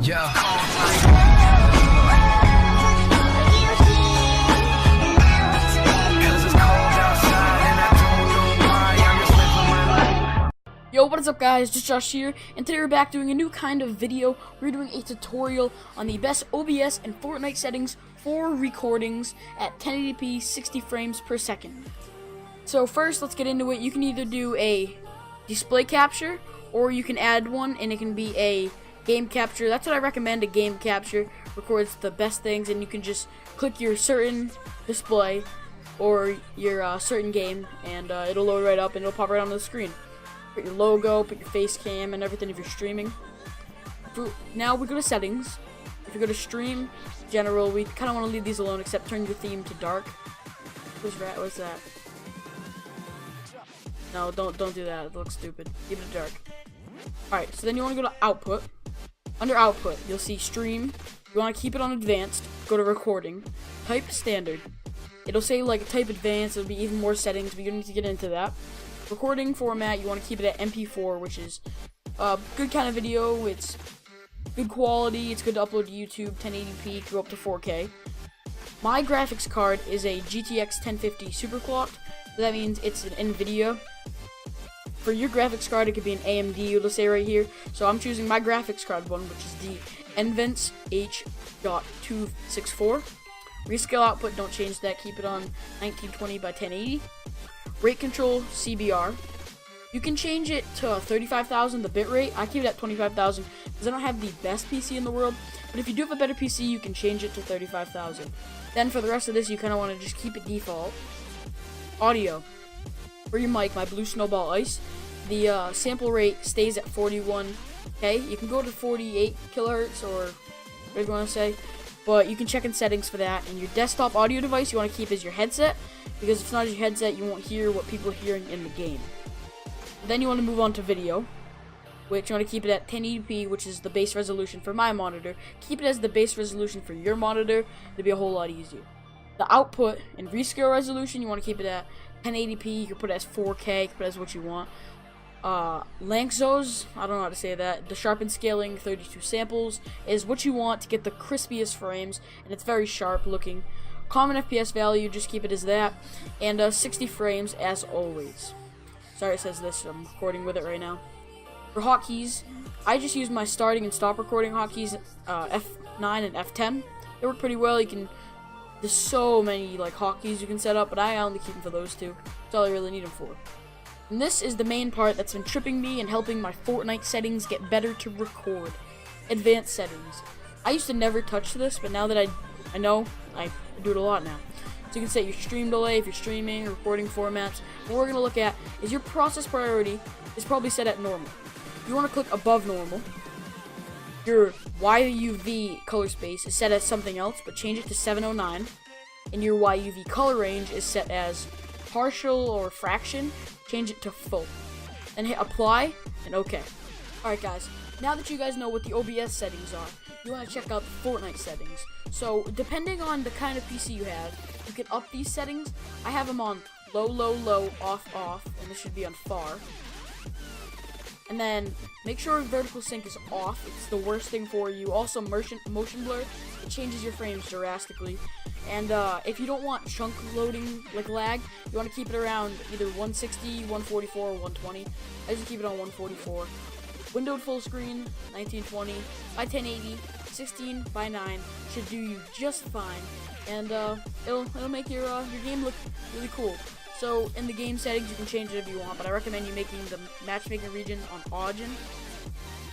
Yeah. Yo, what is up guys, JustJosh here, and today we're back doing a new kind of video. We're doing a tutorial on the best OBS and Fortnite settings for recordings at 1080p 60 frames per second. So first, let's get into it. You can either do a display capture, or you can add one, and it can be a game capture. That's what I recommend. A game capture records the best things, and you can just click your certain display or your certain game, and it'll load right up and it'll pop right onto the screen. Put your logo, put your face cam, and everything if you're streaming. Now we go to settings. If you go to stream, general, we kind of want to leave these alone except turn your theme to dark. What's that? No, don't do that. It looks stupid. Keep it dark. Alright, so then you want to go to output. Under output, you'll see stream. You want to keep it on advanced. Go to recording. Type standard. It'll say like type advanced. It'll be even more settings, but you don't need to get into that. Recording format, you want to keep it at MP4, which is a good kind of video. It's good quality. It's good to upload to YouTube. 1080p, go up to 4K. My graphics card is a GTX 1050 super clocked. So that means it's an NVIDIA. For your graphics card, it could be an AMD, it'll say right here. So I'm choosing my graphics card one, which is the NVENCE H.264. Rescale output, don't change that. Keep it on 1920 by 1080. Rate control, CBR. You can change it to 35,000, the bitrate. I keep it at 25,000 because I don't have the best PC in the world. But if you do have a better PC, you can change it to 35,000. Then for the rest of this, you kind of want to just keep it default. Audio. For your mic, my Blue Snowball Ice, the sample rate stays at 41K. You can go to 48 kilohertz or whatever you want to say. But you can check in settings for that. And your desktop audio device, you want to keep as your headset. Because if it's not your headset, you won't hear what people are hearing in the game. Then you want to move on to video, which you want to keep it at 1080p, which is the base resolution for my monitor. Keep it as the base resolution for your monitor. It'll be a whole lot easier. The output and rescale resolution, you want to keep it at 1080p. You can put it as 4K, you can put it as what you want. Lanczos, I don't know how to say that. The sharpen scaling, 32 samples, is what you want to get the crispiest frames, and it's very sharp looking. Common FPS value, just keep it as that, and 60 frames as always. Sorry it says this, I'm recording with it right now. For hotkeys, I just use my starting and stop recording hotkeys, F9 and F10. They work pretty well. There's so many like hotkeys you can set up, but I only keep them for those two. That's all I really need them for. And this is the main part that's been tripping me and helping my Fortnite settings get better to record. Advanced settings. I used to never touch this, but now that I know, I do it a lot now. So you can set your stream delay if you're streaming, recording formats. What we're going to look at is your process priority is probably set at normal. You want to click above normal. Your YUV color space is set as something else, but change it to 709. And your YUV color range is set as partial or fraction. Change it to full. Then hit apply and OK. Alright guys, now that you guys know what the OBS settings are, you want to check out the Fortnite settings. So depending on the kind of PC you have, you can up these settings. I have them on low, low, low, off, off, and this should be on far. And then make sure vertical sync is off. It's the worst thing for you. Also motion blur, it changes your frames drastically. And if you don't want chunk loading like lag, you want to keep it around either 160, 144, or 120. I just keep it on 144. Windowed full screen, 1920 by 1080, 16 by 9 should do you just fine, and it'll make your game look really cool. So in the game settings, you can change it if you want, but I recommend you making the matchmaking region on Augen.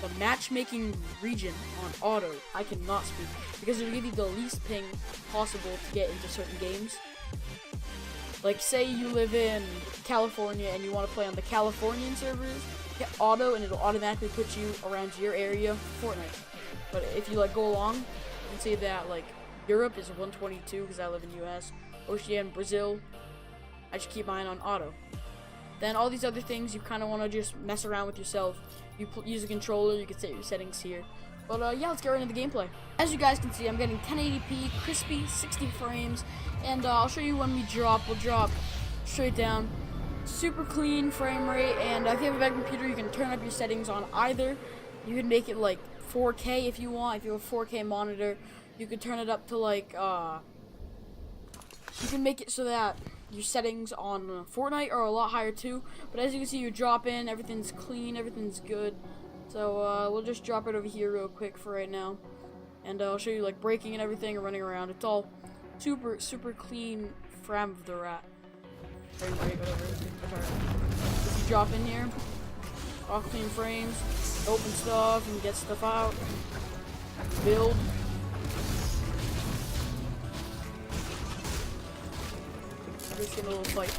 The matchmaking region on auto, I cannot speak, because it will give you the least ping possible to get into certain games. Like say you live in California and you want to play on the Californian servers, hit auto and it'll automatically put you around your area for Fortnite. But if you like go along, you can see that like Europe is 122 because I live in US, Oceania, Brazil, I just keep mine on auto. Then all these other things you kind of want to just mess around with yourself. You use a controller, you can set your settings here. But yeah, let's get right into the gameplay. As you guys can see, I'm getting 1080p, crispy, 60 frames, and I'll show you when we drop. We'll drop straight down. Super clean frame rate, and if you have a better computer, you can turn up your settings on either. You can make it like 4K if you want. If you have a 4K monitor, you can turn it up to like you can make it so that your settings on Fortnite are a lot higher too. But as you can see, you drop in, everything's clean, everything's good. So we'll just drop it over here real quick for right now, and I'll show you like breaking and everything and running around. It's all super clean from of the rat. If you drop in here, all clean frames, open stuff and get stuff out, build. Just get a little fight.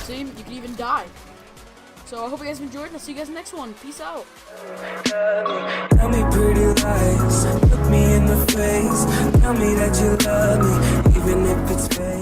See, you can even die. So I hope you guys enjoyed, and I'll see you guys in the next one. Peace out. Tell me pretty lies, look me in the face. Tell me that you love me, even if it's fake.